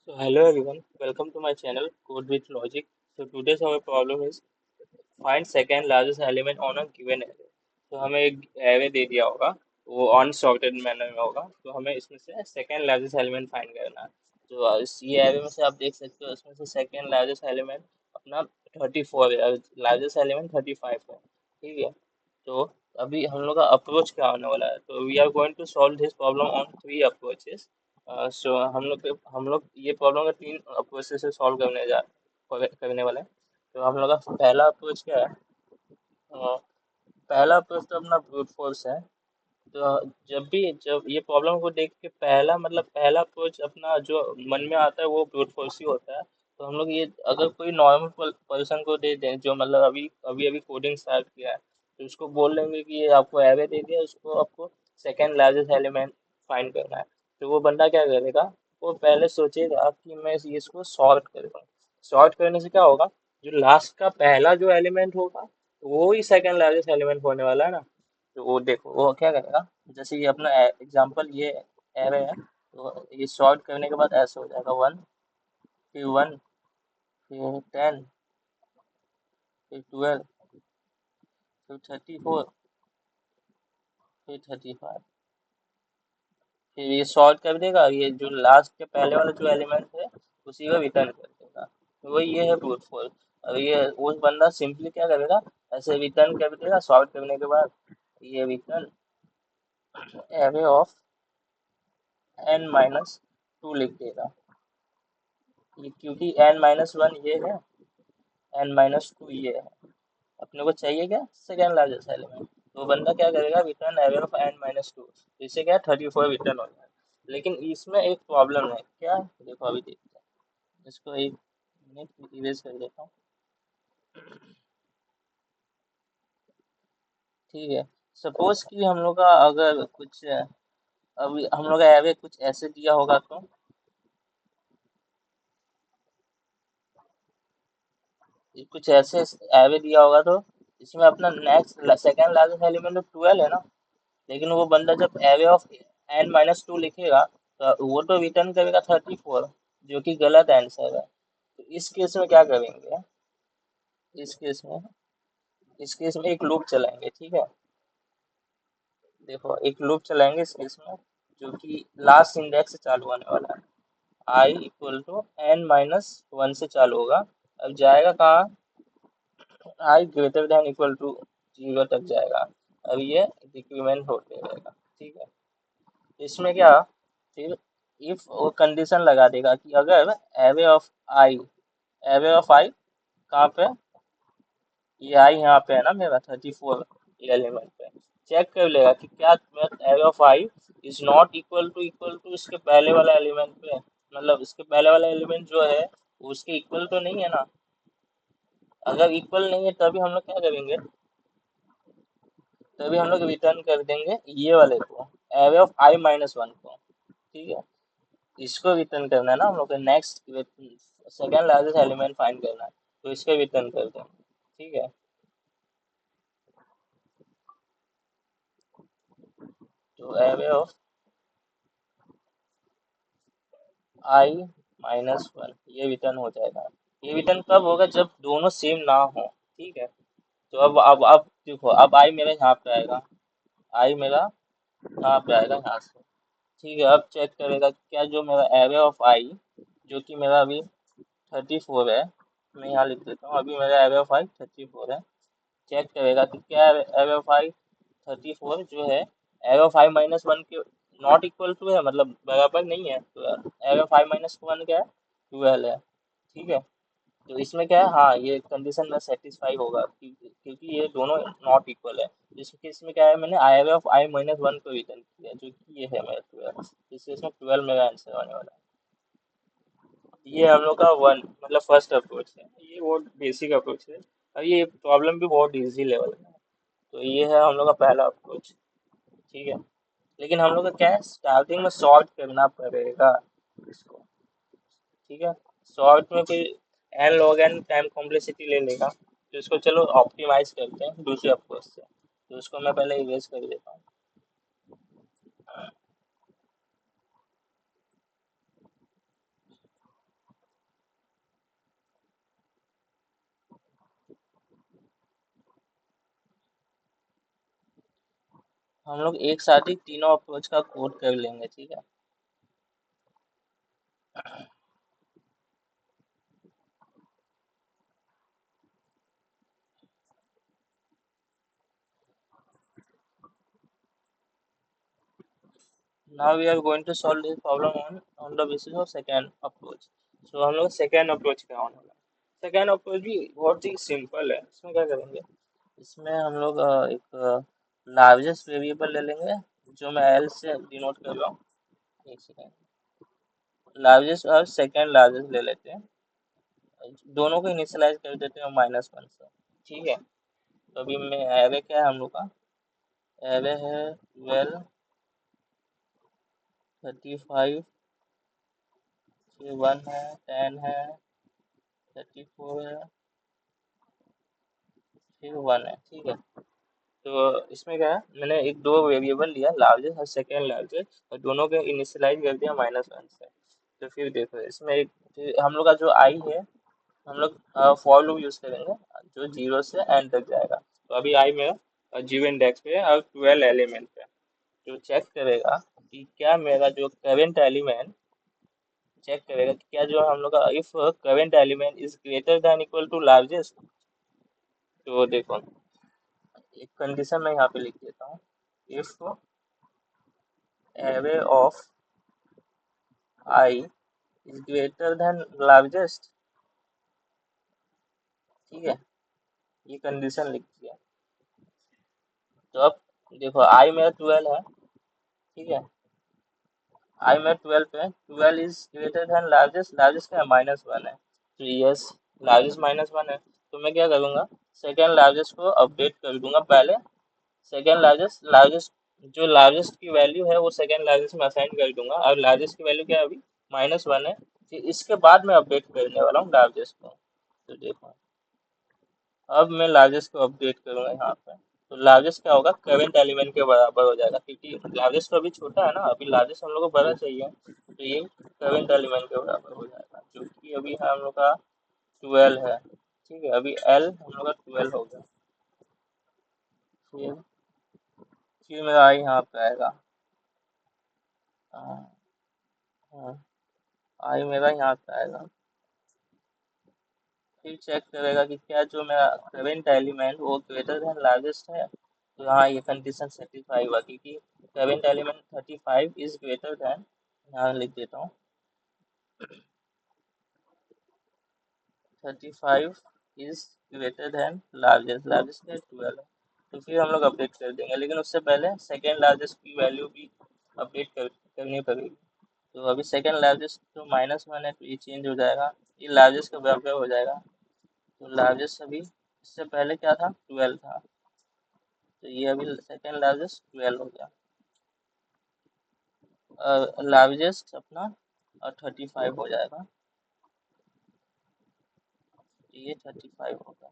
So hello everyone, welcome to my channel Code with Logic. So today's our problem is find second largest element on a given array. तो हमें एक array दे दिया होगा, वो unsorted manner में होगा, तो हमें इसमें से सेकेंड लार्जेस्ट एलिमेंट फाइंड करना है। तो इस ये array में से आप देख सकते हो, इसमें से सेकेंड लार्जेस्ट एलिमेंट अपना 34 है, लार्जेस्ट एलिमेंट 35 है। ठीक है, तो अभी हम लोग का अप्रोच क्या होने वाला है, तो we are going to solve this problem on three approaches. So हम लोग ये प्रॉब्लम का तीन अप्रोच से सॉल्व करने वाले हैं। तो हम लोग का पहला अप्रोच क्या है? अ, पहला अप्रोच तो अपना ब्रूट फोर्स है। तो जब ये प्रॉब्लम को देख के पहला अप्रोच अपना जो मन में आता है वो ब्रूट फोर्स ही होता है। तो हम लोग ये अगर कोई नॉर्मल पर्सन को दे दें जो मतलब अभी अभी अभी कोडिंग स्टार्ट किया है, तो उसको बोल देंगे कि ये आपको एरे दे दिया, उसको आपको सेकेंड लार्जेस्ट एलिमेंट फाइंड करना है। तो वो बंदा क्या करेगा? वो पहले सोचेगा कि मैं इसको सॉर्ट करूँगा। सॉर्ट करने से क्या होगा? जो लास्ट का पहला जो एलिमेंट होगा वो ही सेकेंड लार्जेस्ट एलिमेंट होने वाला है ना। तो वो देखो वो क्या करेगा, जैसे ये अपना एग्जांपल ये एरे है, तो ये सॉर्ट करने के बाद ऐसे हो जाएगा 1, फिर 1, फिर 10, फिर 12, फिर 34, फिर 35, फिर ये सॉर्ट कर देगा, ये जो लास्ट के पहले वाला जो एलिमेंट है उसी को रिटर्न कर देगा। तो वही ये है ब्रूट फोर्स। और ये उस बंदा सिंपली क्या करेगा, ऐसे रिटर्न कर देगा सॉर्ट करने के बाद, ये रिटर्न एरे ऑफ n-2 लिख देगा। ये क्योंकि n-1 ये है, n-2 ये है, अपने को चाहिए क्या? Second largest element. तो बंदा क्या करेगा, रिटर्न एरे ऑफ n-2। इससे क्या 34 रिटर्न हो जाएगा। लेकिन इसमें एक प्रॉब्लम है, क्या? देखो अभी देखते हैं, इसको एक मिनट इरेज कर देता हूँ। ठीक है, सपोज कि हम लोग का अगर कुछ अभी हम लोग का एरे कुछ ऐसे दिया होगा, तो कुछ ऐसे एरे दिया होगा, तो इसमें अपना नेक्स्ट सेकेंड लार्जेस्ट एलिमेंट तो 12 है ना। लेकिन वो बंदा जब एरे ऑफ n-2 लिखेगा, तो वो तो रिटर्न करेगा 34, जो कि गलत आंसर है। तो इस केस में क्या करेंगे? इस केस में इस केस में एक लूप चलाएंगे, ठीक है। देखो एक लूप चलाएंगे इस केस में, जो कि लास्ट इंडेक्स से चालू होने वाला है। आई इक्वल टू n-1 से चालू होगा। अब जाएगा कहाँ? आई ग्रेटर देन इक्वल टू 0 तक जाएगा। अब ये डिक्रीमेंट होते रहेगा, ठीक है। इसमें क्या, फिर इफ वो कंडीशन लगा देगा कि अगर array of i array of i कहाँ पे? ये आई यहाँ पे है ना मेरा 34 एलिमेंट पे। चेक कर लेगा कि क्या array of I is not equal to इसके पहले वाला एलिमेंट पे, मतलब इसके पहले वाला एलिमेंट जो है वो उसके इक्वल तो नहीं है ना। अगर इक्वल नहीं है तभी हम लोग क्या करेंगे, तभी हम लोग रिटर्न कर देंगे ये वाले को, एरे ऑफ i-1 को। ठीक है, इसको रिटर्न करना है ना हम लोग को, next second largest element find करना है, तो इसको रिटर्न कर देंगे। ठीक है, तो एरे ऑफ i-1 ये रिटर्न हो जाएगा। ये रिटर्न कब होगा? जब दोनों सेम ना हो। ठीक है, तो अब देखो, अब आई मेरा यहाँ पे आएगा, आई मेरा यहाँ पे आएगा यहाँ से। ठीक है, अब चेक करेगा कि क्या जो मेरा एरे ऑफ आई, जो कि मेरा अभी 34 है, मैं यहाँ लिख देता हूँ, अभी मेरा एरे ऑफ आई 34 है। चेक करेगा कि क्या एरे ऑफ आई 34 जो है एरे ऑफ i-1 के नॉट इक्वल टू है, मतलब बराबर नहीं है। तो एरे ऑफ i-1 क्या है? 12 है। ठीक है, तो इसमें क्या है, हाँ ये कंडीशन में सेटिस्फाई होगा क्योंकि ये दोनों नॉट इक्वल है। तो इस केस में क्या है, मैंने एरे ऑफ i-1 को रिटर्न किया, जो कि ये है मेरा 12। इस केस में 12 मेरा आंसर आने वाला है। ये हम लोग का वन मतलब फर्स्ट अप्रोच है, ये बहुत बेसिक अप्रोच है, और ये प्रॉब्लम भी बहुत इजी लेवल का है। तो ये है हम लोग का पहला अप्रोच। ठीक है, लेकिन हम लोग को क्या है, स्टार्टिंग में सॉर्ट करना पड़ेगा इसको। ठीक है, सॉर्ट में फिर N log N time complexity ले लेगा। तो इसको चलो ऑप्टिमाइज करते हैं दूसरे अप्रोच से। तो इसको मैं पहले इरेज कर देता हूँ। हम लोग एक साथ ही तीनों अप्रोच का कोड कर लेंगे, ठीक है। Now we are going to solve this problem on the basis of second approach. So हम लोग second approach पे ऑन होगा। second approach भी बहुत ही सिंपल है। इसमें क्या करेंगे, इसमें हम लोग एक लार्जेस्ट वेरिएबल ले लेंगे, जो मैं एल से डिनोट कर रहा हूँ। एक सेकेंड, लार्जेस्ट और सेकेंड लार्जेस्ट ले लेते हैं, दोनों को इनिशियलाइज कर देते हैं -1 से, ठीक है। तो अभी मैं एरे क्या है हम लोग का, एरे है 12, 35, फिर 1 है, 10 है, 34 है, फिर 1 है, ठीक है। तो इसमें क्या है, मैंने एक दो वेरिएबल लिया, लार्जेस्ट और सेकेंड लार्जेस्ट, और दोनों को इनिशियलाइज कर दिया -1 से। तो फिर देखो इसमें एक, फिर हम लोग का जो आई है, हम लोग फॉर लूप यूज करेंगे, जो 0 से एन तक जाएगा। तो अभी आई मेरा 0 इंडेक्स पे है और 12 एलिमेंट पे, जो चेक करेगा कि क्या मेरा जो करेंट एलिमेंट, चेक करेगा कि क्या जो हम लोग का if current element is greater than equal to largest. तो देखो एक कंडीशन मैं यहाँ पे लिख देता हूँ, if array of I is greater than largest, ठीक है, ये कंडीशन लिख दिया। तो अब देखो आई मेरा 12 है, ठीक है, आई मेरा 12 पे, 12 is greater then largest, largest क्या है -1 है, तो यस लार्जेस्ट -1 है। तो मैं क्या करूँगा, सेकेंड लार्जेस्ट को अपडेट कर दूंगा पहले, सेकेंड लार्जेस्ट, लार्जेस्ट जो लार्जेस्ट की वैल्यू है वो सेकेंड लार्जेस्ट में असाइन कर दूंगा, और लार्जेस्ट की वैल्यू क्या है अभी -1 है। फिर इसके बाद मैं अपडेट करने वाला हूँ लार्जेस्ट को। तो देखो अब मैं लार्जेस्ट को अपडेट करूंगा यहाँ पे, तो लार्जेस्ट क्या होगा, करंट एलिमेंट के बराबर हो जाएगा, क्योंकि लार्जेस्ट तो अभी छोटा है ना, अभी लार्जेस्ट हम लोग को बड़ा चाहिए, तो ये करंट एलिमेंट के बराबर हो जाएगा, जो कि अभी है हम लोग का 12 है, ठीक है। अभी एल हम लोग का 12 हो गया। फिर मेरा आई यहाँ पे आएगा, हाँ, हाँ, आई मेरा यहाँ पे आएगा। फिर चेक करेगा कि क्या जो मेरा करंट एलिमेंट वो ग्रेटर देन लार्जेस्ट है, तो हाँ ये कंडीशन सेटिस्फाई हुआ, क्योंकि current element 35 is greater then, यहाँ लिख देता हूँ 35 is greater then largest, largest है 12 है। तो फिर हम लोग अपडेट कर देंगे, लेकिन उससे पहले सेकेंड लार्जेस्ट की वैल्यू भी अपडेट करनी पड़ेगी। तो अभी सेकेंड लार्जेस्ट तो -1 है, तो ये चेंज हो जाएगा, ये लार्जेस्ट का बराबर हो जाएगा। तो लार्जेस्ट अभी इससे पहले क्या था, 12 था, तो ये अभी सेकेंड लार्जेस्ट 12 हो गया। लार्जेस्ट अपना 35 हो जाएगा, तो ये 35 होगा।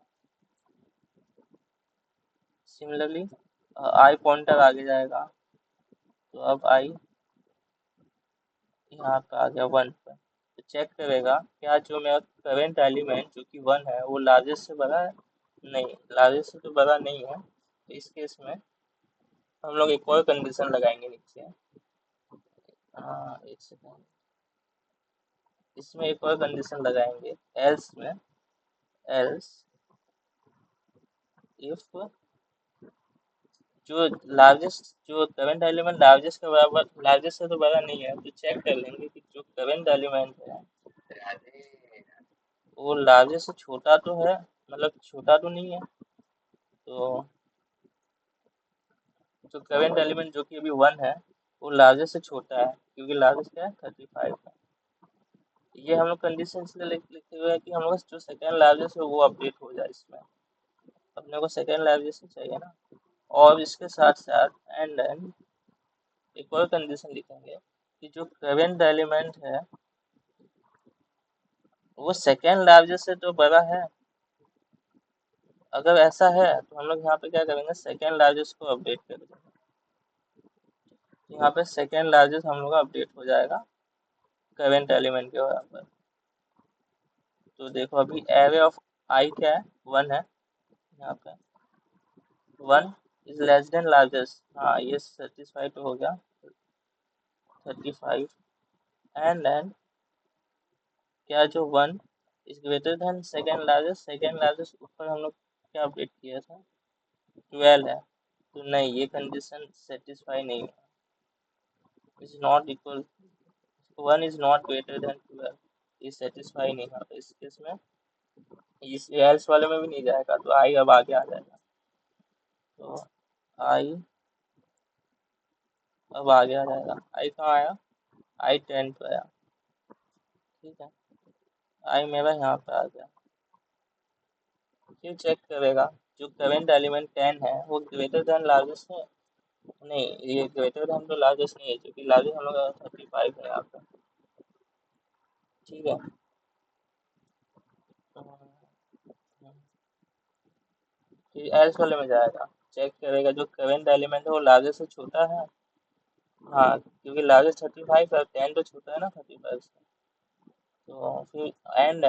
सिमिलरली आई पॉइंटर आगे जाएगा, तो अब आई यहाँ पे आ गया 1 पे, तो चेक करेगा क्या जो मेरा करेंट एलिमेंट जो कि 1 है वो लार्जेस्ट से बड़ा है, नहीं लार्जेस्ट से तो बड़ा नहीं है। तो इस केस में हम लोग एक और कंडीशन लगाएंगे नीचे, एक सेकेंड, इसमें एक और कंडीशन लगाएंगे, एल्स में, एल्स इफ जो लार्जेस्ट, जो करंट एलिमेंट लार्जेस्ट के बराबर, लार्जेस्ट से तो बड़ा नहीं है, तो चेक कर लेंगे कि जो करंट एलिमेंट है वो लार्जेस्ट से छोटा तो है, मतलब छोटा तो नहीं है। तो जो करंट एलिमेंट जो कि अभी 1 है वो लार्जेस्ट से छोटा है, क्योंकि लार्जेस्ट क्या है 35 है। ये हम लोग कंडीशन इसलिए लिखे हुए हैं कि हम लोग जो सेकेंड लार्जेस्ट है वो अपडेट हो जाए, इसमें अपने को सेकेंड लार्जेस्ट चाहिए ना। और इसके साथ साथ एंड देन एक और कंडीशन लिखेंगे कि जो करंट एलिमेंट है वो सेकेंड लार्जेस्ट से तो बड़ा है। अगर ऐसा है तो हम लोग यहाँ पे क्या करेंगे, सेकेंड लार्जेस्ट को अपडेट कर देंगे, यहाँ पे सेकेंड लार्जेस्ट हम लोग का अपडेट हो जाएगा करंट एलिमेंट के बराबर। तो देखो अभी एरे ऑफ आई क्या है, 1 है, यहाँ पे 1, इज लेस देन लार्जेस्ट, हाँ ये सेटिस्फाई तो हो गया 35। एंड देन क्या जो 1 is greater than second largest ऊपर हम लोग क्या अपडेट किया था 12 है, तो नहीं ये कंडीशन सेटिस्फाई नहीं है। Is not equal 1 is not greater then 12, ये सेटिस्फाई नहीं होता इस केस में, इस एल्स वाले में भी नहीं जाएगा, तो आई अब आगे आ जाएगा। तो आई अब आगे आ जाएगा, आई कहाँ आया, आई 10 पे आया, ठीक है, आई मेरा यहाँ पे आ गया। फिर चेक करेगा जो करेंट एलिमेंट 10 है वो ग्रेटर देन लार्जेस्ट है, नहीं ये ग्रेटर देन तो लार्जेस्ट नहीं है क्योंकि लार्जेस्ट हम लोग 35 है यहाँ पे, ठीक है। फिर एल्स वाले में जाएगा, चेक करेगा जो करेंट एलिमेंट है वो लार्जेस्ट से छोटा है, हाँ क्योंकि लार्जेस्ट 35 है, 10 तो छोटा है ना 35 से, तो फिर एंड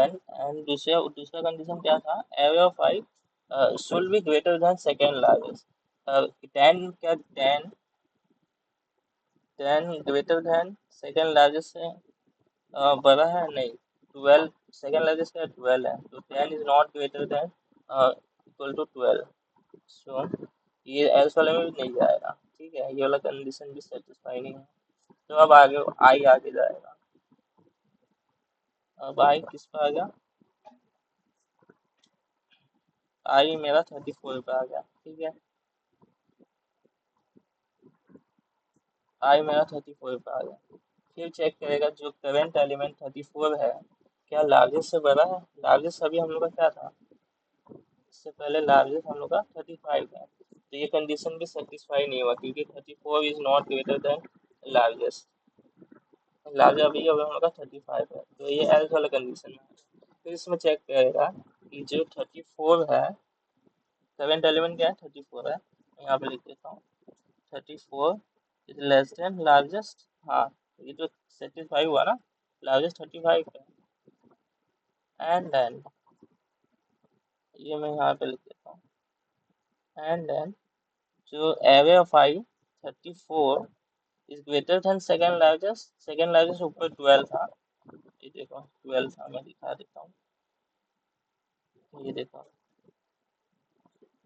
दूसरा दूसरा कंडीशन क्या था, array of i should be greater than second largest, 10 क्या 10 ग्रेटर देन सेकेंड लार्जेस्ट से बड़ा है, नहीं 12 सेकेंड लार्जेस्ट का 12 है, तो 10 is not greater than equal to 12, so ये एल्स वाले में भी नहीं जाएगा, ठीक है, ये वाला कंडीशन भी सेटिस्फाई नहीं है, तो अब आगे आई आगे जाएगा। अब आई किस पे आ गया, आई मेरा 34 पे आ गया, ठीक है, आई मेरा 34 पे आ गया। फिर चेक करेगा जो करंट एलिमेंट 34 है क्या लार्जेस्ट से बड़ा है, लार्जेस्ट अभी हम लोग का क्या था, इससे पहले लार्जेस्ट हम लोग का 35 है, तो ये कंडीशन भी सेटिस्फाई नहीं हुआ क्योंकि 34 is not greater then largest, largest अभी हम लोग का 35 है, तो ये एल्स वाला कंडीशन है। फिर इसमें चेक करेगा कि जो 34 है, करंट एलिमेंट क्या है 34 है, यहाँ पे लिख देता हूँ 34 इज लेस देन लार्जेस्ट, हाँ ये तो सेटिस्फाई हुआ ना, लार्जेस्ट 35 है, एंड देन ये मैं यहाँ पे लिख देता हूँ, एंड देन जो array of i 34 is greater than second largest ऊपर 12 था, ये देखो 12 था, मैं दिखा देता हूँ, ये देखो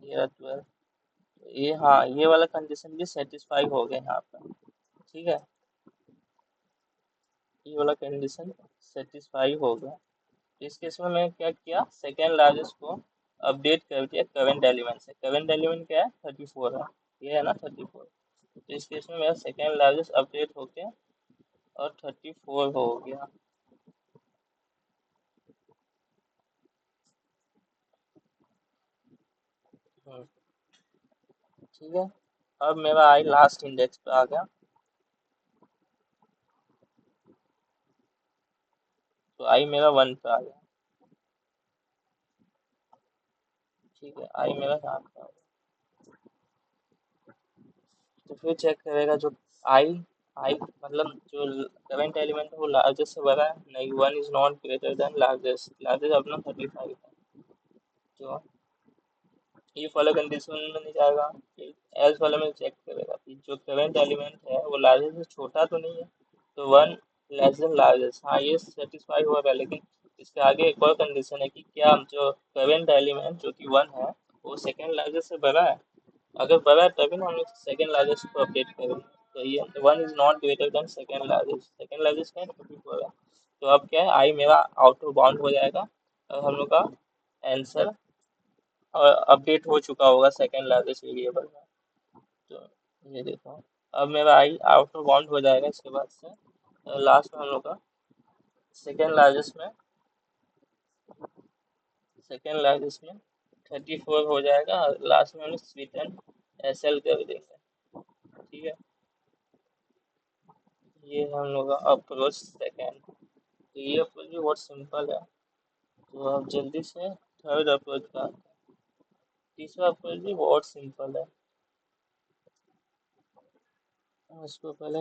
ये रहा 12, ये हाँ ये वाला कंडीशन भी सेटिस्फाई हो गया यहाँ पर, ठीक है, ये वाला कंडीशन सेटिस्फाई हो गया। इस केस में मैं क्या किया, सेकेंड लार्जेस्ट को अपडेट कर दिया करंट एलिमेंट से, करंट एलिमेंट क्या है 34 है, ये है ना 34, तो इस केस में मेरा सेकेंड लार्जेस्ट अपडेट होके और 34 हो गया। ठीक है, अब मेरा आई लास्ट इंडेक्स पे आ गया, तो आई मेरा 1 पे आ गया, ठीक है, आई मेरा यहाँ पे आ गया। तो फिर चेक करेगा जो आई आई मतलब जो करंट एलिमेंट है वो लार्जेस्ट से बड़ा है, नहीं 1 is not greater then largest, largest अपना 35 है, तो ये वाला कंडीशन में नहीं जाएगा, एल्स वाले में चेक करेगा कि जो करंट एलिमेंट है वो लार्जेस्ट से छोटा तो नहीं है, तो 1 लेस देन लार्जेस्ट, हाँ ये सेटिस्फाई होगा, लेकिन इसके आगे एक और कंडीशन है कि क्या जो करंट एलिमेंट जो कि 1 है वो सेकेंड लार्जेस्ट से बड़ा है, अगर बड़ा है तभी ना हम लोग सेकेंड लार्जेस्ट को अपडेट करेंगे, तो ये 1 is not greater than second largest क्या है 34 है, तो अब क्या है आई मेरा आउट ऑफ बाउंड हो जाएगा, और हम लोग का आंसर अपडेट हो चुका होगा सेकेंड लार्जेस्ट वेरिएबल में, तो ये देखो अब मेरा आई आउट ऑफ बाउंड हो जाएगा, इसके बाद से लास्ट में हम लोग का सेकेंड लार्जेस्ट में सेकेंड लार्जेस्ट में 34 हो जाएगा, और लास्ट में हम लोग स्वीटन एसएल कर देंगे, ठीक है, ये हम लोग का अप्रोच सेकेंड, तो ये अप्रोच भी बहुत सिंपल है, तो अब जल्दी से थर्ड अप्रोच का, तीसरा अप्रोच भी बहुत सिंपल है, उसको पहले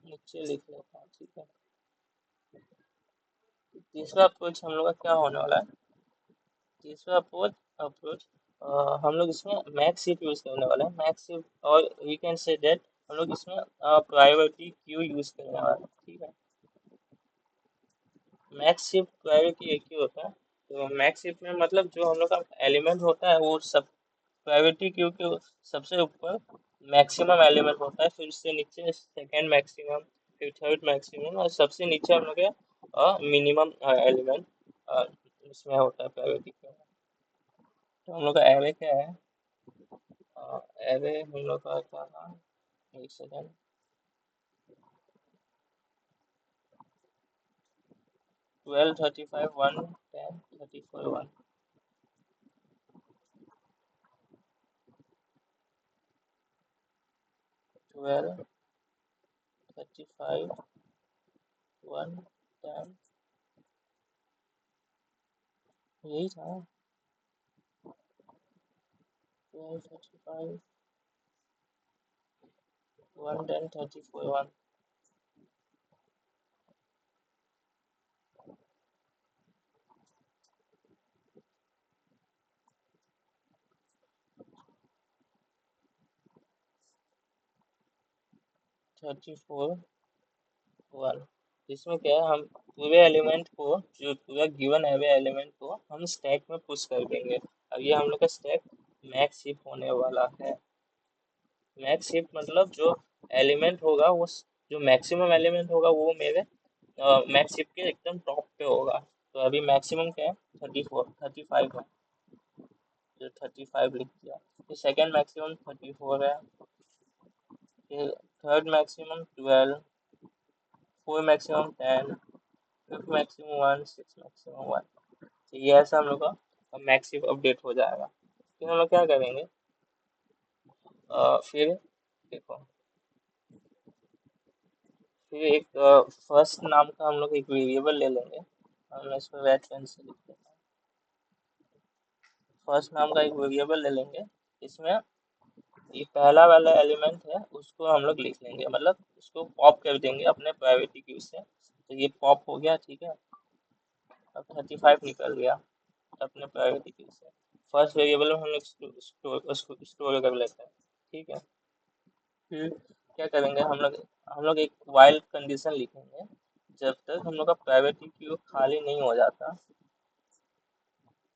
नीचे लिख लेता हूँ, ठीक है, तीसरा अप्रोच हम लोग का क्या होने वाला है, तीसरा अप्रोच अप्रोच हम लोग इसमें मैक्स शिफ्ट यूज करने वाले हैं, मैक्स शिफ्ट, और वी कैन से दैट हम लोग इसमें प्रायोरिटी क्यू यूज करने वाले हैं, ठीक है। मैक्स शिफ्ट प्रायोरिटी एक ही होता है, तो मैक्स शिफ्ट में मतलब जो हम लोग का एलिमेंट होता है वो सब प्रायोरिटी क्यू के सबसे ऊपर मैक्सिमम एलिमेंट होता है, फिर उससे नीचे सेकंड मैक्सिमम, फिर थर्ड मैक्सिमम, और सबसे नीचे हम लोग का मिनिमम एलिमेंट इसमें होता है प्रायोरिटी क्यू में। तो हम लोग का एरे क्या है, एरे हम लोग का क्या था, एक सेकंड, 12 35 1 10 34 1, 12 35 1 10, यही था, 12 35 1 10 34 1, 34 1। इसमें क्या है, हम पूरे एलिमेंट को, जो पूरा गिवन एवे एलिमेंट को हम स्टैक में पुश कर देंगे। अब ये हम लोग का स्टैक मैक्स शिफ्ट होने वाला है। मैक्स शिफ्ट मतलब जो एलिमेंट होगा वो जो मैक्सिमम एलिमेंट होगा वो मेरे मैक्स शिफ्ट के एकदम टॉप पे होगा। तो अभी मैक्सिमम क्या है, 34 35 है, जो 35 लिख दिया। फिर सेकेंड मैक्सिमम 34 है, फिर third maximum 12, four maximum 10, fifth maximum 1, six maximum 1। तो ये ऐसा हम लोग का मैक्स शिफ्ट अपडेट हो जाएगा। फिर हम लोग क्या करेंगे, फिर देखो, फिर एक फर्स्ट नाम का हम लोग एक वेरिएबल ले लेंगे, हम इस पर रेड पेन से लिख देते हैं। फर्स्ट नाम का एक वेरिएबल ले लेंगे, इसमें ये पहला वाला एलिमेंट है उसको हम लोग लिख लेंगे, मतलब उसको पॉप कर देंगे अपने प्रायोरिटी क्यू से। तो ये पॉप हो गया, ठीक है। अब 35 निकल गया अपने प्रायोरिटी क्यू से। फर्स्ट वेरिएबल में हम लोग स्टोर कर लेते हैं, ठीक है। फिर क्या करेंगे, हम लोग एक वाइल कंडीशन लिखेंगे, जब तक हम लोग का प्राइवेट क्यू खाली नहीं हो जाता,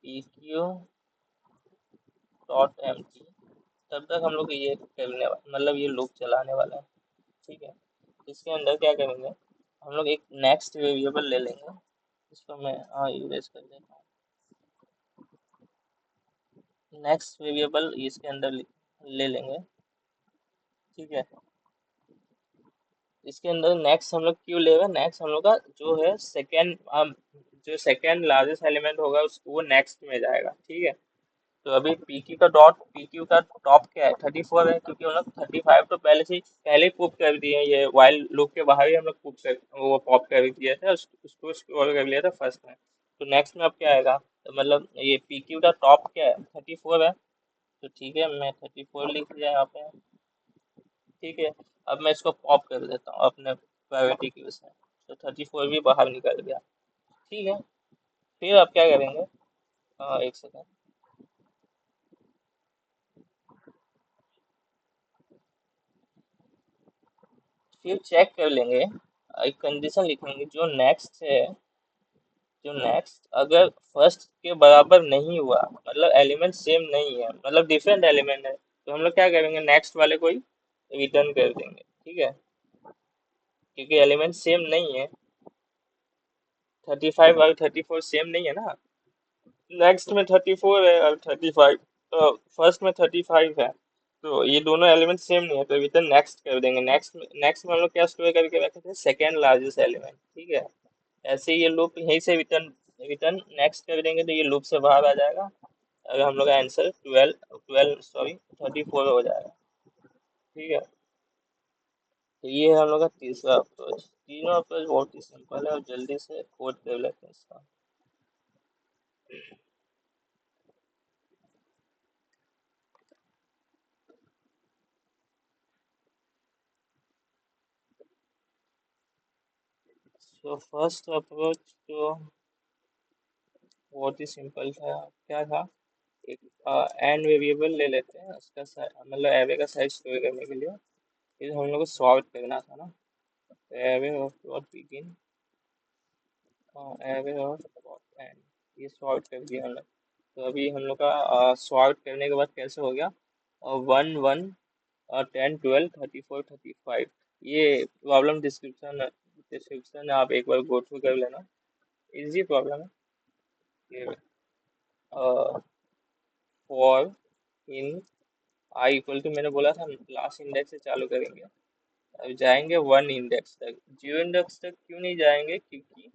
eq डॉट एम्प्टी, तब तक हम लोग ये करने मतलब ये लूप चलाने वाला है, ठीक है। इसके अंदर क्या करेंगे, हम लोग एक नेक्स्ट वेरिएबल ले लेंगे, इसको मैं इरेज कर देता हूँ। नेक्स्ट वेरिएबल इसके अंदर ले लेंगे, ठीक है। इसके अंदर नेक्स्ट हम लोग क्यों लेगा, नेक्स्ट हम लोग का जो है सेकेंड, जो सेकेंड लार्जेस्ट एलिमेंट होगा उसको वो नेक्स्ट में जाएगा, ठीक है। तो अभी पीक्यू का टॉप क्या है, 34 है, क्योंकि हम लोग 35 तो पहले प्रूव कर दिए हैं, ये वाइल लूप के बाहर ही हम लोग प्रूव कर वो पॉप कर दिए थे, उसको स्टोर कर लिया था फर्स्ट में। तो नेक्स्ट में अब क्या आएगा, तो मतलब ये पीक्यू का टॉप क्या है, 34 है, तो ठीक है मैं 34 लिख दिया यहाँ पे, ठीक है। अब मैं इसको पॉप कर देता हूँ अपने प्रायोरिटी क्यू से, तो 34 भी बाहर निकल गया, ठीक है। फिर अब क्या करेंगे, एक सेकेंड, फिर चेक कर लेंगे, एक कंडीशन लिखेंगे, जो नेक्स्ट अगर फर्स्ट के बराबर नहीं हुआ, मतलब एलिमेंट सेम नहीं है, मतलब डिफरेंट एलिमेंट है, तो हम लोग क्या करेंगे, नेक्स्ट वाले को ही रिटर्न कर देंगे, ठीक है। क्योंकि एलिमेंट सेम नहीं है, 35 और 34 सेम नहीं है ना, नेक्स्ट में 34 है और 35, तो फर्स्ट में 35 है, तो ये दोनों एलिमेंट सेम नहीं है, तो रिटर्न नेक्स्ट कर देंगे। नेक्स्ट में हम लोग क्या स्टोर करके रखे थे, सेकेंड लार्जेस्ट एलिमेंट, ठीक है। ऐसे ही ये लूप यहीं से रिटर्न रिटर्न नेक्स्ट कर देंगे, तो ये लूप से बाहर आ जाएगा, और हम लोग का आंसर 12 सॉरी 34 हो जाएगा, ठीक है। तो ये है हम लोग का तीसरा अप्रोच। तीनों अप्रोच बहुत ही सिंपल है और जल्दी से कोड कर लेते हैं इसका। तो फर्स्ट अप्रोच तो बहुत ही सिंपल था, क्या था, एक एन वेरिएबल ले लेते हैं उसका मतलब एरे का साइज स्टोर करने के लिए। फिर हम लोग को सॉर्ट करना था ना, तो array of dot begin, array of dot and, ये सॉर्ट कर दिया हमने। तो अभी हम लोग का सॉर्ट करने के बाद कैसे हो गया, 1 1 10 12 34 35। ये प्रॉब्लम डिस्क्रिप्शन डिस्क्रिप्शन आप एक बार गो थ्रू कर लेना, इजी प्रॉब्लम है ये। For in I equal to, मैंने बोला था लास्ट इंडेक्स से चालू करेंगे, अब जाएंगे 1 इंडेक्स तक। 0 इंडेक्स तक क्यों नहीं जाएंगे, क्योंकि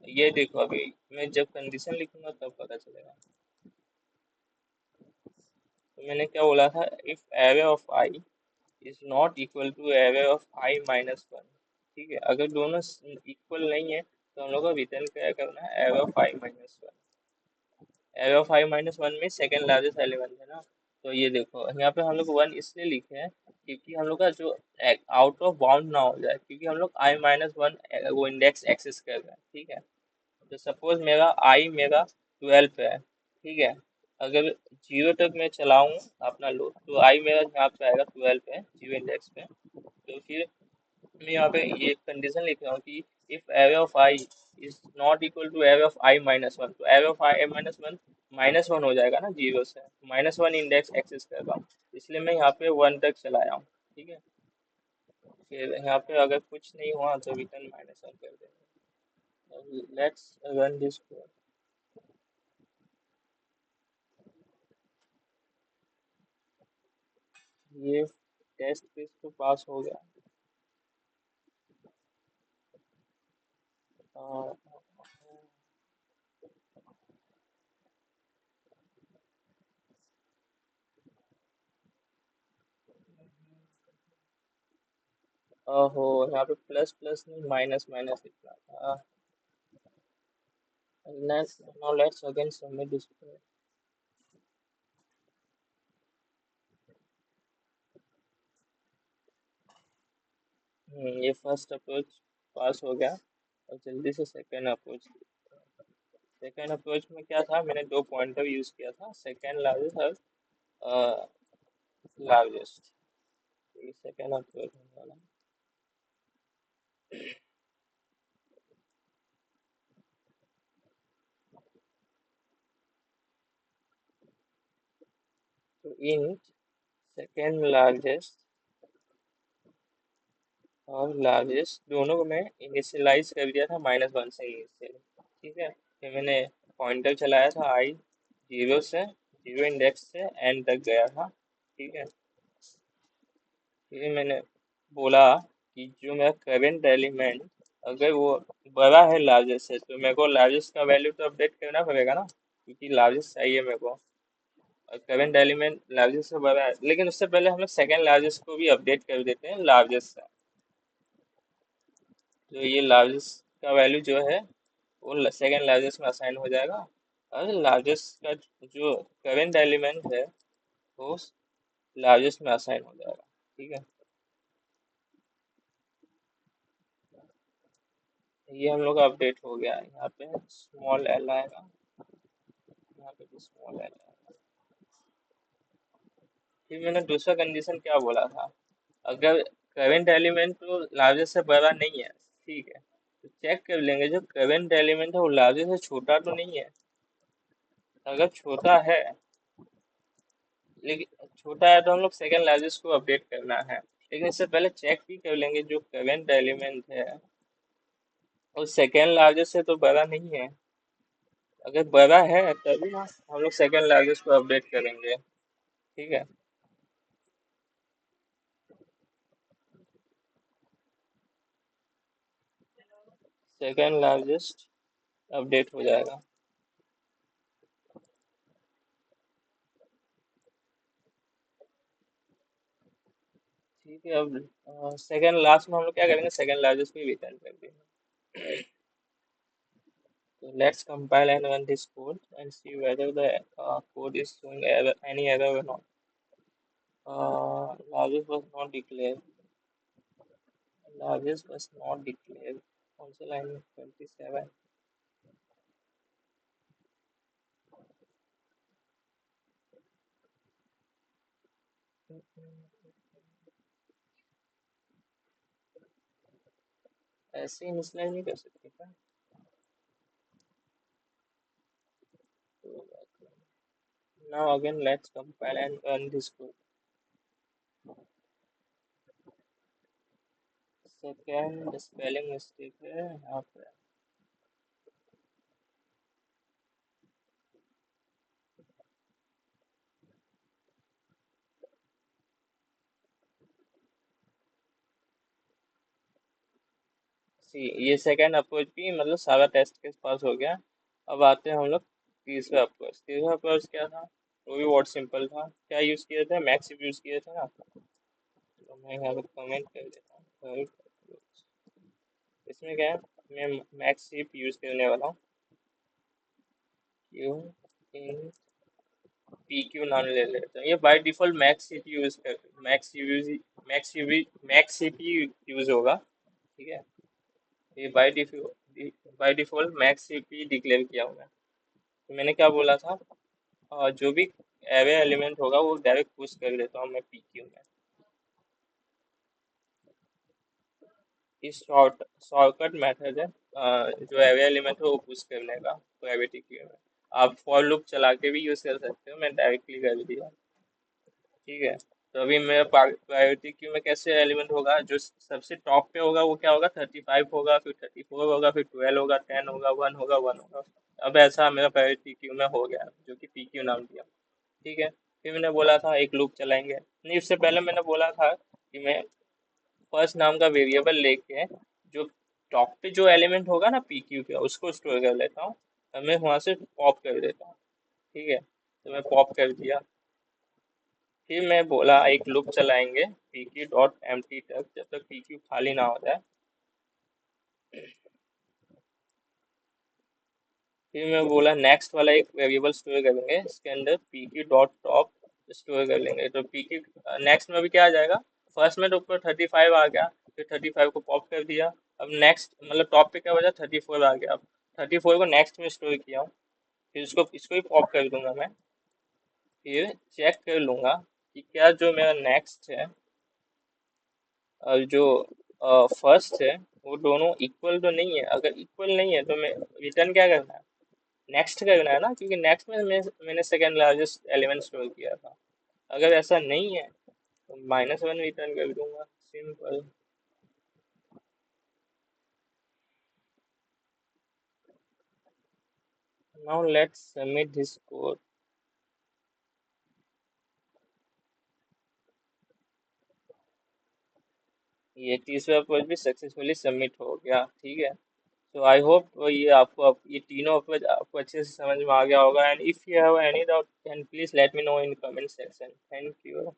ये देखो अभी मैं जब कंडीशन लिखूंगा तब पता चलेगा। तो मैंने क्या बोला था, if array of I is not equal to array of I minus one. ठीक है, अगर दोनों इक्वल नहीं है तो हम लोग को रिटर्न क्या करना है, array of I minus one. Array of I minus one में सेकेंड लार्जेस्ट एलिमेंट है ना। तो ये देखो यहाँ पे हम लोग वन इसलिए लिखे हैं क्योंकि हम लोग का जो आउट ऑफ बाउंड ना हो जाए, क्योंकि हम लोग आई माइनस वन वो इंडेक्स एक्सेस कर रहे हैं। ठीक है, तो सपोज मेरा आई मेरा 12 पे है। ठीक है, अगर 0 तक मैं चलाऊँ अपना लोड, तो आई मेरा यहाँ पे आएगा 12 पे, 0 इंडेक्स पे। तो फिर मैं यहाँ पे ये कंडीशन लिख रहा हूँ कि if array of I is not equal to array of I minus one, तो array of I minus one minus one हो जाएगा ना, 0 से माइनस वन इंडेक्स एक्सेस कर रहा हूँ, इसलिए मैं यहाँ पे 1 तक चलाया हूँ। ठीक है, फिर यहाँ पे अगर कुछ नहीं हुआ तो रिटर्न माइनस वन कर देंगे। Let's run this code. ये टेस्ट केस तो पास हो गया। ओहो, यहाँ पे प्लस प्लस नहीं माइनस माइनस लिखना था। Let's again submit this code. ये फर्स्ट अप्रोच पास हो गया, और जल्दी से सेकेंड अप्रोच। सेकेंड अप्रोच में क्या था, मैंने दो पॉइंटर यूज किया था, सेकेंड लार्जेस्ट और लार्जेस्ट। ये सेकेंड अप्रोच होने वाला। तो इन सेकेंड लार्जेस्ट और लार्जेस्ट दोनों को मैं इनिशियलाइज कर दिया था -1 से इनिशियल। ठीक है, फिर मैंने पॉइंटर चलाया था आई 0 से 0 इंडेक्स से एन तक गया था। ठीक है, फिर मैंने बोला कि जो मेरा करंट एलिमेंट अगर वो बड़ा है लार्जेस्ट से, तो मेरे को लार्जेस्ट का वैल्यू तो अपडेट करना पड़ेगा ना, क्योंकि लार्जेस्ट चाहिए मेरे को, और करंट एलिमेंट लार्जेस्ट से बड़ा है। लेकिन उससे पहले हम लोग सेकेंड लार्जेस्ट को भी अपडेट कर देते हैं लार्जेस्ट से। तो ये लार्जेस्ट का वैल्यू जो है वो सेकेंड लार्जेस्ट में असाइन हो जाएगा, और लार्जेस्ट का जो करंट एलिमेंट है वो लार्जेस्ट में असाइन हो जाएगा। ठीक है, ये हम लोग का अपडेट हो गया है। यहाँ पे स्मॉल एल आएगा, यहाँ पे भी स्मॉल एल आएगा। फिर मैंने दूसरा कंडीशन क्या बोला था, अगर करंट एलिमेंट तो लार्जेस्ट से बड़ा नहीं है, ठीक है, तो चेक कर लेंगे जो करंट एलिमेंट है वो लार्जेस्ट से छोटा तो नहीं है। अगर छोटा है, लेकिन छोटा है तो हम लोग सेकेंड लार्जेस्ट को अपडेट करना है। लेकिन इससे पहले चेक भी कर लेंगे जो करंट एलिमेंट है वो सेकेंड लार्जेस्ट से तो बड़ा नहीं है। अगर बड़ा है तभी ना हम लोग सेकेंड लार्जेस्ट को अपडेट करेंगे। ठीक है, सेकेंड लार्जेस्ट अपडेट हो जाएगा। ठीक है, अब सेकेंड लास्ट में हम लोग क्या करेंगे, सेकेंड लार्जेस्ट को रिटर्न कर देंगे। So let's compile and run this code and see whether the code is showing error, any error or not. Largest was not declared. Largest was not declared. Also line 27. ऐसे initialise नहीं कर सकते क्या? Now again let's compile and run this code. Second spelling mistake है यहाँ पे। सी ये second approach भी मतलब सारा टेस्ट केस पास हो गया। अब आते हैं हम लोग तीसरा अप्रोच। तीसरा अप्रोच क्या था? वो भी बहुत सिंपल था। क्या यूज किए थे? मैक्स यूज किए थे ना। तो मैं यहाँ पे कमेंट कर देता हूँ third approach। इसमें क्या है, मैं मैक्स सिप यूज करने वाला हूँ। क्यू इन पी क्यू नाम ले लेते हैं। ये by default max sip use कर मैक्स सीपी यूज होगा। ठीक है, ये by default max CP declare किया हुआ है। तो मैंने क्या बोला था, जो भी एरे एलिमेंट होगा वो डायरेक्ट पुश कर देता हूँ मैं पीक्यू में। इस शॉर्टकट मेथड है, जो एरे एलिमेंट है वो पुश करने का प्राइवेट क्यू में। आप फॉर लूप चला के भी यूज कर सकते हो, मैं डायरेक्टली कर दिया। ठीक है, तो अभी मेरा प्रायोरिटी क्यू में कैसे एलिमेंट होगा, जो सबसे टॉप पे होगा वो क्या होगा, 35 होगा, फिर 34 होगा, फिर 12 होगा, 10 होगा, 1 होगा, 1 होगा। अब ऐसा मेरा प्रायोरिटी क्यू में हो गया, जो कि पी क्यू नाम दिया। ठीक है, फिर मैंने बोला था एक लूप चलाएंगे। नहीं, उससे पहले मैंने बोला था कि मैं फर्स्ट नाम का वेरिएबल लेके जो टॉप पे जो एलिमेंट होगा ना पी क्यू का, उसको स्टोर कर लेता हूँ और मैं वहां से पॉप कर देता हूँ। ठीक है, तो मैं पॉप कर दिया। फिर मैं बोला एक लूप चलाएंगे P Q dot empty तक, जब तक पी क्यू खाली ना हो जाए। फिर मैं बोला नेक्स्ट वाला एक वेरिएबल स्टोर करेंगे, इसके अंदर P Q dot top store कर लेंगे। तो पी क्यू नेक्स्ट में भी क्या आ जाएगा, फर्स्ट में तो ऊपर 35 आ गया, फिर 35 को पॉप कर दिया। अब नेक्स्ट मतलब टॉप पे क्या बचा, 34 आ गया। अब 34 को नेक्स्ट में स्टोर किया हूँ, फिर इसको भी पॉप कर दूंगा मैं। फिर चेक कर लूंगा कि क्या जो मेरा नेक्स्ट है और जो फर्स्ट है वो दोनों इक्वल तो नहीं है। अगर इक्वल नहीं है तो मैं रिटर्न क्या करना है, नेक्स्ट करना है ना, क्योंकि नेक्स्ट में मैंने सेकेंड लार्जेस्ट एलिमेंट स्टोर किया था। अगर ऐसा नहीं है तो -1 रिटर्न कर दूंगा, simple. Now let's submit this code. ये तीसरा अप्रोच भी सक्सेसफुली सबमिट हो गया। ठीक है, तो आई होप ये ये तीनों अप्रोच आपको अच्छे से समझ में आ गया होगा। And if you have any doubt can please let me know in comment section. Thank you.